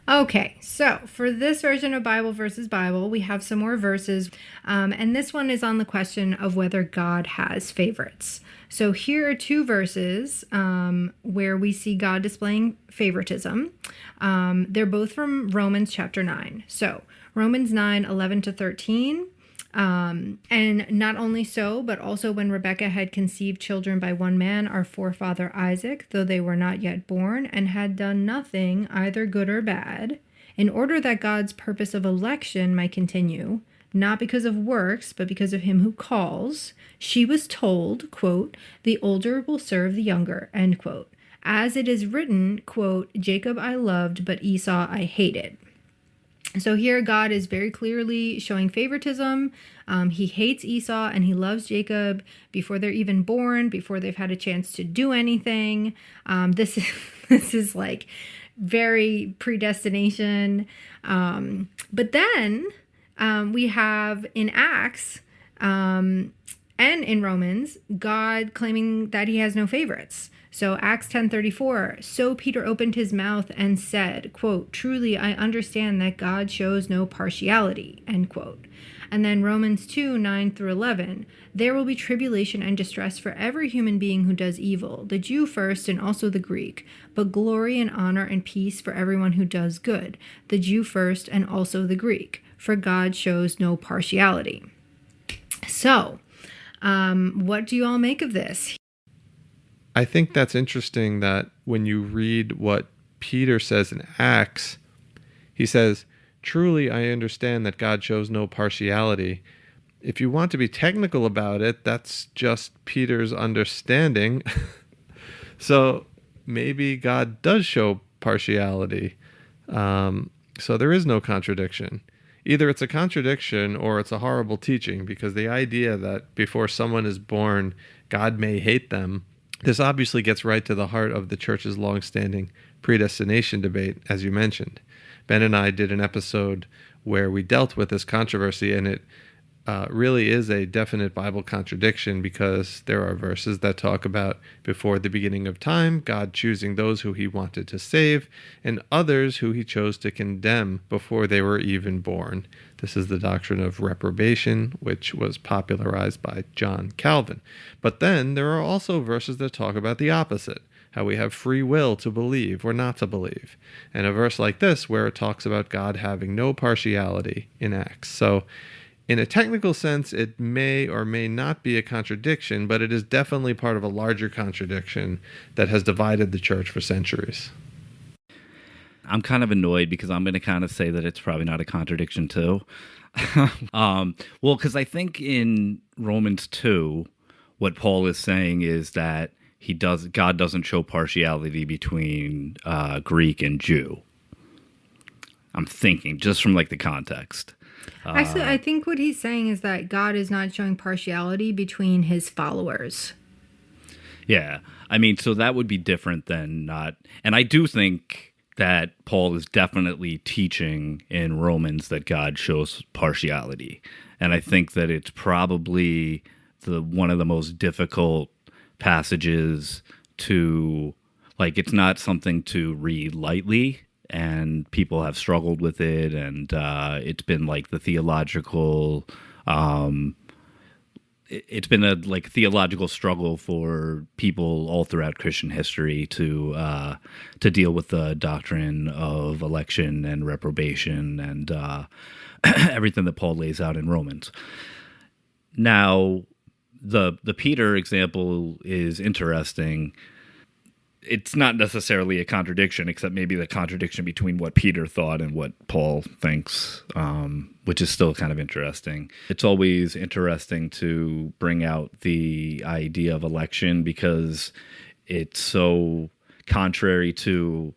Okay, so for this version of Bible versus Bible, we have some more verses, and this one is on the question of whether God has favorites. So here are two verses where we see God displaying favoritism. They're both from Romans chapter 9. So Romans 9:11-13. And not only so, but also when Rebekah had conceived children by one man, our forefather Isaac, though they were not yet born, and had done nothing, either good or bad, in order that God's purpose of election might continue, not because of works, but because of him who calls, she was told, quote, the older will serve the younger, end quote. As it is written, quote, Jacob I loved, but Esau I hated. So here God is very clearly showing favoritism. He hates Esau and he loves Jacob before they're even born, before they've had a chance to do anything. This is like very predestination. But then we have in Acts and in Romans, God claiming that he has no favorites. So Acts 10:34, so Peter opened his mouth and said, quote, truly I understand that God shows no partiality, end quote. And then Romans 2:9-11, there will be tribulation and distress for every human being who does evil, the Jew first and also the Greek, but glory and honor and peace for everyone who does good, the Jew first and also the Greek, for God shows no partiality. So, what do you all make of this? I think that's interesting that when you read what Peter says in Acts, he says, truly I understand that God shows no partiality. If you want to be technical about it, that's just Peter's understanding. So maybe God does show partiality. So there is no contradiction. Either it's a contradiction or it's a horrible teaching, because the idea that before someone is born, God may hate them, this obviously gets right to the heart of the church's longstanding predestination debate, as you mentioned. Ben and I did an episode where we dealt with this controversy, and it really is a definite Bible contradiction, because there are verses that talk about before the beginning of time, God choosing those who he wanted to save, and others who he chose to condemn before they were even born. This is the doctrine of reprobation, which was popularized by John Calvin. But then there are also verses that talk about the opposite, how we have free will to believe or not to believe. And a verse like this where it talks about God having no partiality in Acts. So in a technical sense, it may or may not be a contradiction, but it is definitely part of a larger contradiction that has divided the church for centuries. I'm kind of annoyed because I'm going to kind of say that it's probably not a contradiction too. Well, because I think in Romans 2, what Paul is saying is that God doesn't show partiality between Greek and Jew. I'm thinking just from like the context. Actually, I think what he's saying is that God is not showing partiality between his followers. Yeah. I mean, so that would be different than not. And I do think that Paul is definitely teaching in Romans that God shows partiality. And I think that it's probably one of the most difficult passages to, like, it's not something to read lightly, and people have struggled with it, and it's been like the theological it's been a like theological struggle for people all throughout Christian history to deal with the doctrine of election and reprobation and everything that Paul lays out in Romans. Now, the Peter example is interesting. It's not necessarily a contradiction, except maybe the contradiction between what Peter thought and what Paul thinks, which is still kind of interesting. It's always interesting to bring out the idea of election because it's so contrary to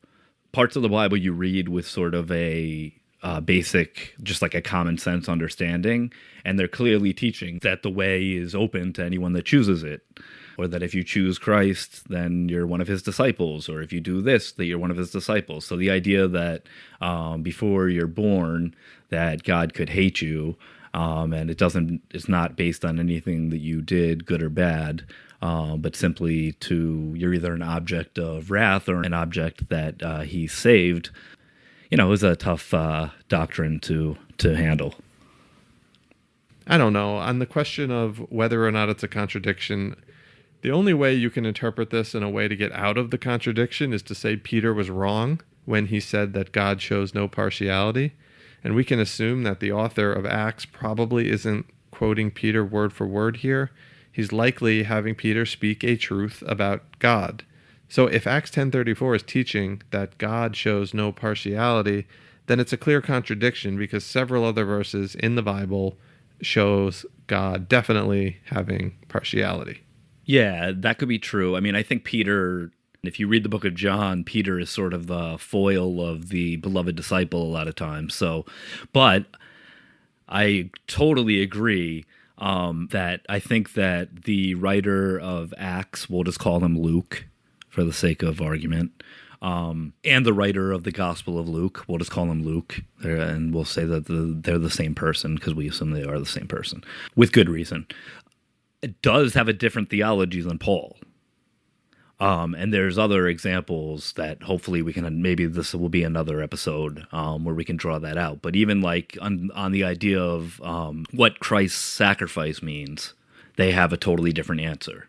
parts of the Bible you read with sort of a basic, just like a common sense understanding, and they're clearly teaching that the way is open to anyone that chooses it. Or that if you choose Christ, then you're one of his disciples. Or if you do this, that you're one of his disciples. So the idea that before you're born, that God could hate you, and it's not based on anything that you did, good or bad, but simply you're either an object of wrath or an object that he saved. it was a tough doctrine to handle. I don't know. On the question of whether or not it's a contradiction, the only way you can interpret this in a way to get out of the contradiction is to say Peter was wrong when he said that God shows no partiality. And we can assume that the author of Acts probably isn't quoting Peter word for word here. He's likely having Peter speak a truth about God. So if Acts 10:34 is teaching that God shows no partiality, then it's a clear contradiction because several other verses in the Bible shows God definitely having partiality. Yeah, that could be true. I mean, I think Peter, if you read the book of John, Peter is sort of the foil of the beloved disciple a lot of times. So, but I totally agree that I think that the writer of Acts, we'll just call him Luke for the sake of argument, and the writer of the Gospel of Luke, we'll just call him Luke, and we'll say that they're the same person because we assume they are the same person, with good reason. It does have a different theology than Paul. And there's other examples that hopefully we can, maybe this will be another episode where we can draw that out. But even like on the idea of what Christ's sacrifice means, they have a totally different answer.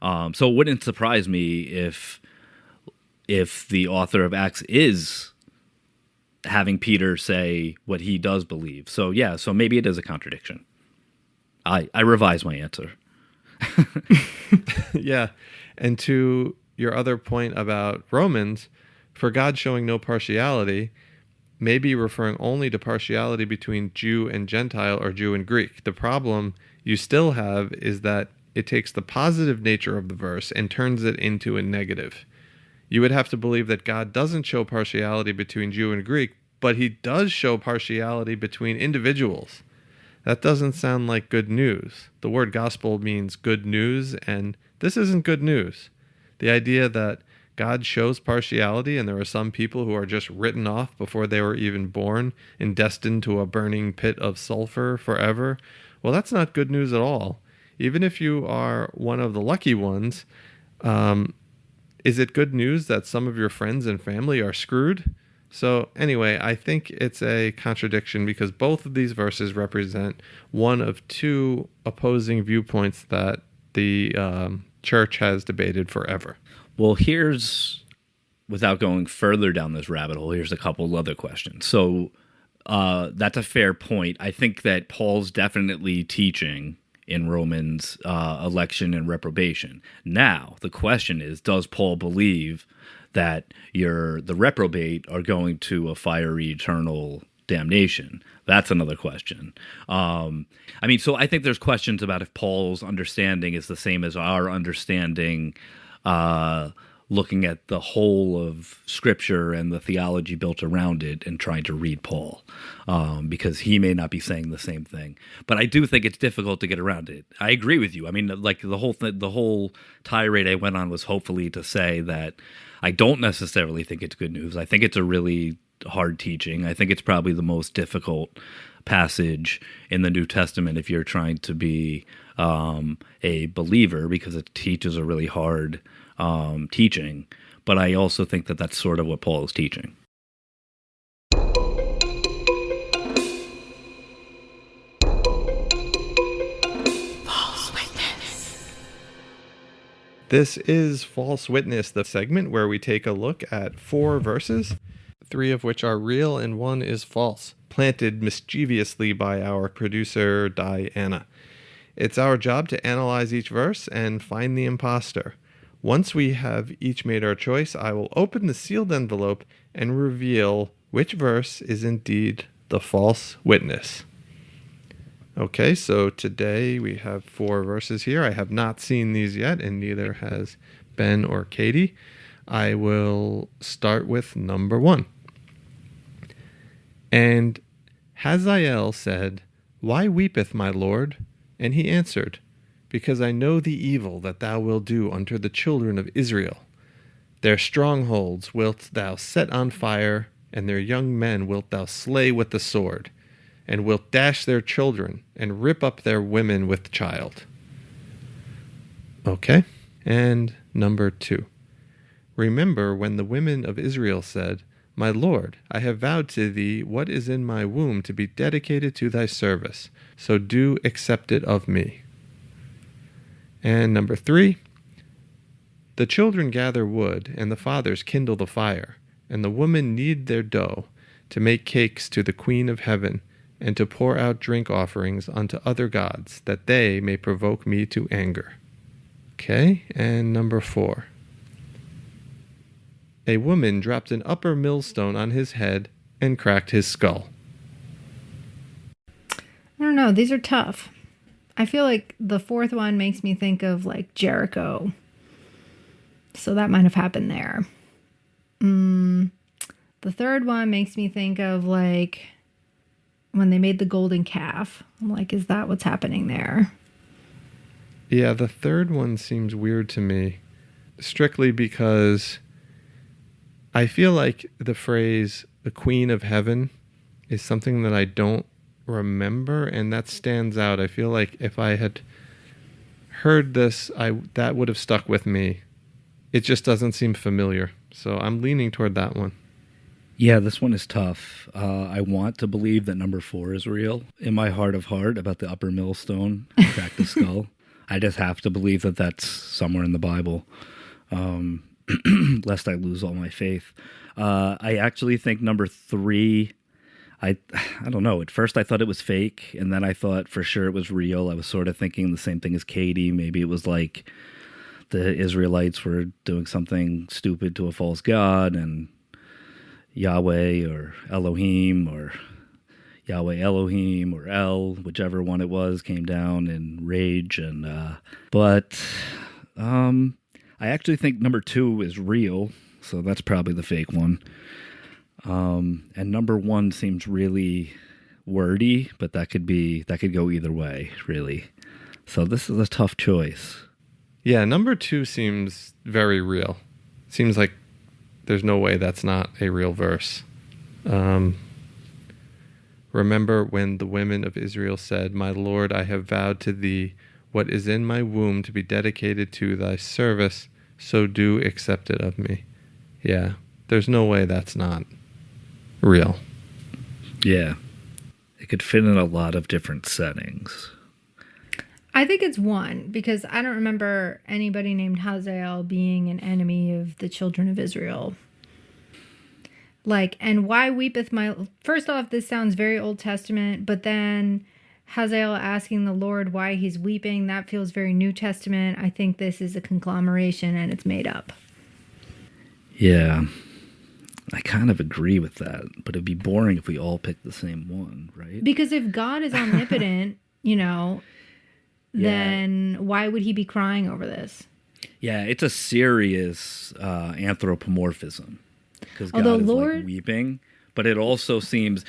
So it wouldn't surprise me if the author of Acts is having Peter say what he does believe. So yeah, so maybe it is a contradiction. I revise my answer. Yeah. And to your other point about Romans, for God showing no partiality, may be referring only to partiality between Jew and Gentile or Jew and Greek. The problem you still have is that it takes the positive nature of the verse and turns it into a negative. You would have to believe that God doesn't show partiality between Jew and Greek, but he does show partiality between individuals. That doesn't sound like good news. The word gospel means good news, and this isn't good news. The idea that God shows partiality and there are some people who are just written off before they were even born and destined to a burning pit of sulfur forever, well, that's not good news at all. Even if you are one of the lucky ones, is it good news that some of your friends and family are screwed? So anyway, I think it's a contradiction because both of these verses represent one of two opposing viewpoints that the church has debated forever. Well, without going further down this rabbit hole, here's a couple other questions. So that's a fair point. I think that Paul's definitely teaching in Romans election and reprobation. Now, the question is, does Paul believe that the reprobate are going to a fiery eternal damnation? That's another question. So I think there's questions about if Paul's understanding is the same as our understanding, looking at the whole of Scripture and the theology built around it and trying to read Paul, because he may not be saying the same thing. But I do think it's difficult to get around it. I agree with you. I mean, like the whole tirade I went on was hopefully to say that I don't necessarily think it's good news. I think it's a really hard teaching. I think it's probably the most difficult passage in the New Testament if you're trying to be a believer, because it teaches a really hard teaching. But I also think that that's sort of what Paul is teaching. This is False Witness, the segment where we take a look at 4 verses, 3 of which are real and 1 is false, planted mischievously by our producer, Diana. It's our job to analyze each verse and find the imposter. Once we have each made our choice, I will open the sealed envelope and reveal which verse is indeed the false witness. Okay, so today we have 4 verses here. I have not seen these yet, and neither has Ben or Katie. I will start with number 1. And Hazael said, "Why weepeth my Lord?" And he answered, "Because I know the evil that thou wilt do unto the children of Israel. Their strongholds wilt thou set on fire, and their young men wilt thou slay with the sword, and wilt dash their children, and rip up their women with child." Okay, and number 2. Remember when the women of Israel said, My Lord, I have vowed to thee what is in my womb to be dedicated to thy service, so do accept it of me. And number 3, the children gather wood, and the fathers kindle the fire, and the women knead their dough to make cakes to the Queen of Heaven, and to pour out drink offerings unto other gods, that they may provoke me to anger. Okay, and number 4. A woman dropped an upper millstone on his head and cracked his skull. I don't know. These are tough. I feel like the 4th one makes me think of like Jericho. So that might have happened there. The 3rd one makes me think of like when they made the golden calf. I'm like, is that what's happening there? Yeah, the 3rd one seems weird to me, strictly because I feel like the phrase the Queen of Heaven is something that I don't remember, and that stands out. I feel like if I had heard this, that would have stuck with me. It just doesn't seem familiar, so I'm leaning toward that one. Yeah, this one is tough. I want to believe that number 4 is real. In my heart of heart, about the upper millstone, crack the skull. I just have to believe that that's somewhere in the Bible, lest I lose all my faith. I actually think number 3, I don't know. At first I thought it was fake, and then I thought for sure it was real. I was sort of thinking the same thing as Katie. Maybe it was like the Israelites were doing something stupid to a false god, and Yahweh or Elohim or Yahweh Elohim or El, whichever one it was, came down in rage. But I actually think number 2 is real, so that's probably the fake one. And number 1 seems really wordy, but that could go either way, really. So this is a tough choice. Yeah, number 2 seems very real. Seems like there's no way that's not a real verse. Remember when the women of Israel said, My Lord, I have vowed to thee what is in my womb to be dedicated to thy service, so do accept it of me. Yeah, there's no way that's not real. Yeah, it could fit in a lot of different settings. I think it's 1 because I don't remember anybody named Hazael being an enemy of the children of Israel. Like, and why weepeth my... First off, this sounds very Old Testament, but then Hazael asking the Lord why he's weeping, that feels very New Testament. I think this is a conglomeration and it's made up. Yeah, I kind of agree with that, but it'd be boring if we all picked the same one, right? Because if God is omnipotent, then why would he be crying over this? Yeah, it's a serious anthropomorphism. Because God Although is Lord... like weeping, but it also seems,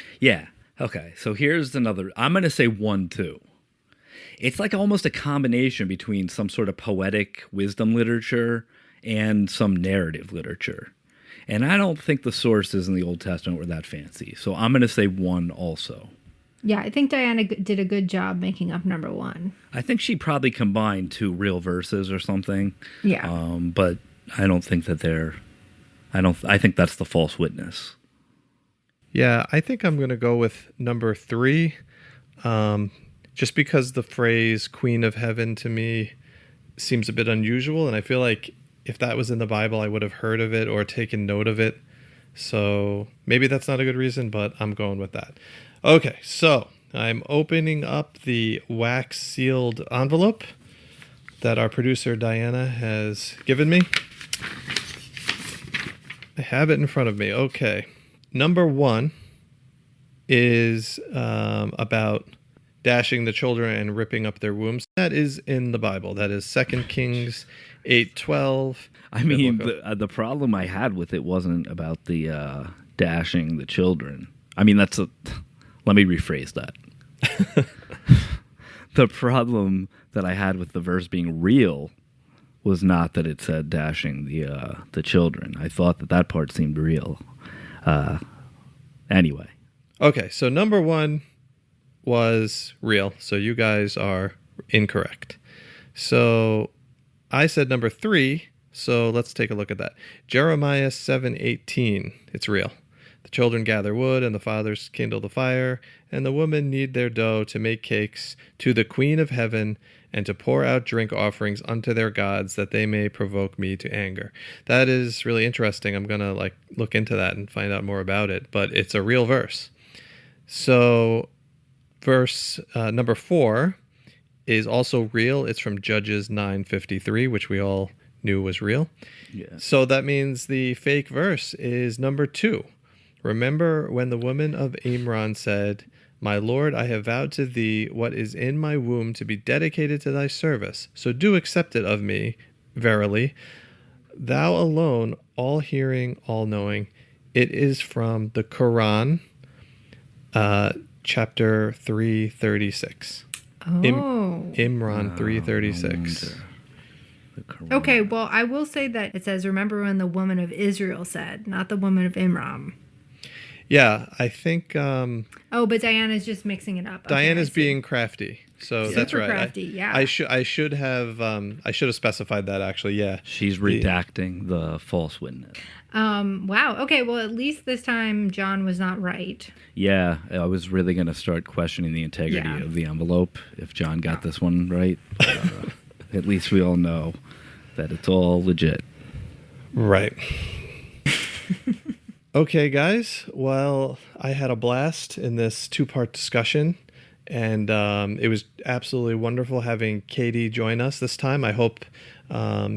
okay, so here's another, I'm going to say 1, 2. It's like almost a combination between some sort of poetic wisdom literature and some narrative literature. And I don't think the sources in the Old Testament were that fancy. So I'm going to say 1 also. Yeah, I think Diana did a good job making up number 1. I think she probably combined 2 real verses or something. Yeah. But I don't think that I think that's the false witness. Yeah, I think I'm going to go with number 3. Just because the phrase Queen of Heaven to me seems a bit unusual. And I feel like if that was in the Bible, I would have heard of it or taken note of it. So maybe that's not a good reason, but I'm going with that. Okay, so I'm opening up the wax sealed envelope that our producer Diana has given me. I have it in front of me. Okay. Number 1 is about dashing the children and ripping up their wombs. That is in the Bible. That is 2 Kings 8:12. I mean, the problem I had with it wasn't about the dashing the children. I mean, let me rephrase that. The problem that I had with the verse being real was not that it said dashing the children. I thought that part seemed real. Anyway. Okay, so number 1 was real. So you guys are incorrect. So I said number 3. So let's take a look at that. Jeremiah 7:18. It's real. The children gather wood, and the fathers kindle the fire, and the women knead their dough to make cakes to the Queen of Heaven, and to pour out drink offerings unto their gods, that they may provoke me to anger. That is really interesting. I'm going to look into that and find out more about it, but it's a real verse. So verse number 4 is also real. It's from Judges 9:53, which we all knew was real. Yeah. So that means the fake verse is number 2. Remember when the woman of Imran said, My Lord, I have vowed to thee what is in my womb to be dedicated to thy service. So do accept it of me, verily. Thou alone, all hearing, all knowing. It is from the Quran, chapter 336. Imran 336. Okay, well, I will say that it says, remember when the woman of Israel said, not the woman of Imran. Yeah, I think... but Diana's just mixing it up. Diana's being crafty. So that's right. Crafty, yeah. I should have specified that, actually, yeah. She's redacting the false witness. Wow. Okay, well, at least this time John was not right. Yeah, I was really going to start questioning the integrity of the envelope if John got this one right. At least we all know that it's all legit. Right. Okay, guys. Well, I had a blast in this 2-part discussion, and it was absolutely wonderful having Katie join us this time. I hope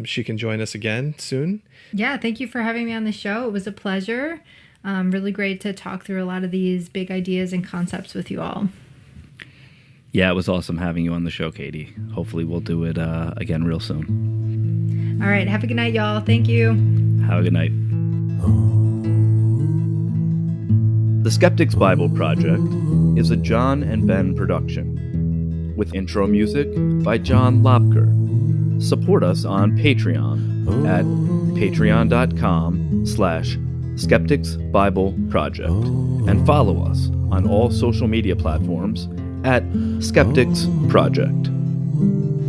she can join us again soon. Yeah, thank you for having me on the show. It was a pleasure. Really great to talk through a lot of these big ideas and concepts with you all. Yeah, it was awesome having you on the show, Katie. Hopefully we'll do it again real soon. All right, have a good night, y'all. Thank you. Have a good night. The Skeptics Bible Project is a John and Ben production, with intro music by John Lobker. Support us on Patreon at patreon.com/Skeptics Bible Project, and follow us on all social media platforms at Skeptics Project.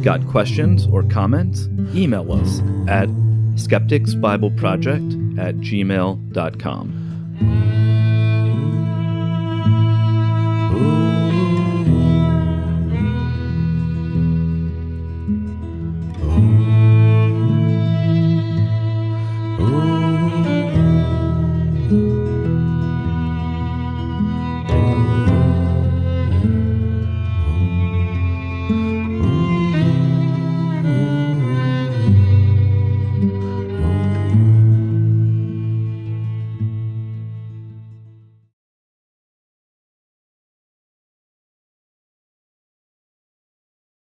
Got questions or comments? Email us at skepticsbibleproject@gmail.com. Ooh.